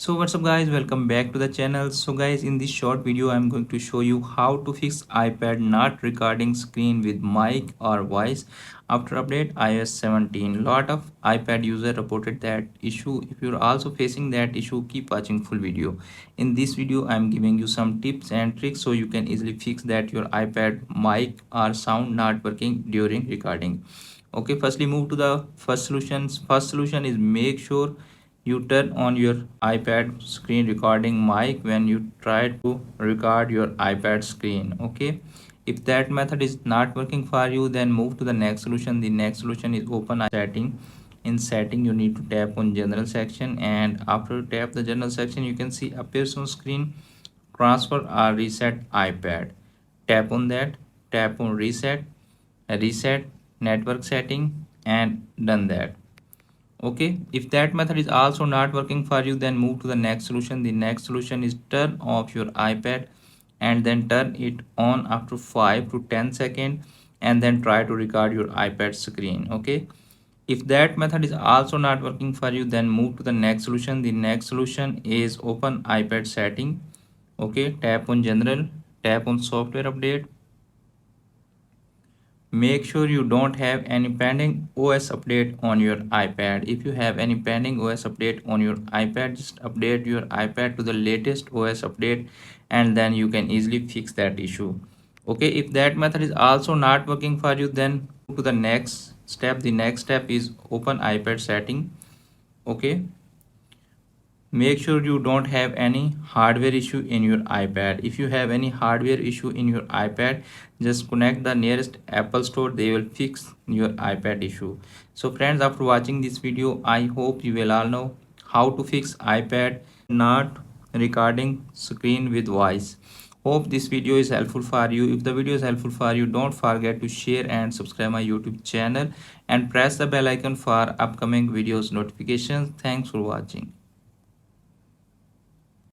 So what's up guys, welcome back to the channel. So guys, in this short video I'm going to show you how to fix iPad not recording screen with mic or voice after update iOS 17. Lot of iPad user reported that issue. If you're also facing that issue, keep watching full video. In this video I'm giving you some tips and tricks so you can easily fix that your iPad mic or sound not working during recording. Okay, firstly move to the first solutions. First solution is make sure you turn on your iPad screen recording mic when you try to record your iPad screen. Okay, if that method is not working for you, then move to the next solution. The next solution is open setting. In setting you need to tap on general section, and after you tap the general section you can see appears on screen transfer or reset iPad. Tap on that, tap on reset network setting, and done that. Okay, if that method is also not working for you, then move to the next solution. The next solution is turn off your iPad and then turn it on after 5 to 10 seconds, and then try to record your iPad screen. Okay, if that method is also not working for you, then move to the next solution. The next solution is open iPad setting. Okay, tap on general, tap on software update. Make sure you don't have any pending OS update on your iPad. If you have any pending OS update on your iPad, just update your iPad to the latest OS update, and then you can easily fix that issue. Okay, if that method is also not working for you, then move to the next step. The next step is open iPad setting. Okay, make sure you don't have any hardware issue in your iPad. If you have any hardware issue in your iPad, just connect the nearest Apple store. They will fix your iPad issue. So friends, after watching this video, I hope you will all know how to fix iPad not recording screen with voice. Hope this video is helpful for you. If the video is helpful for you, don't forget to share and subscribe my YouTube channel and press the bell icon for upcoming videos notifications. Thanks for watching.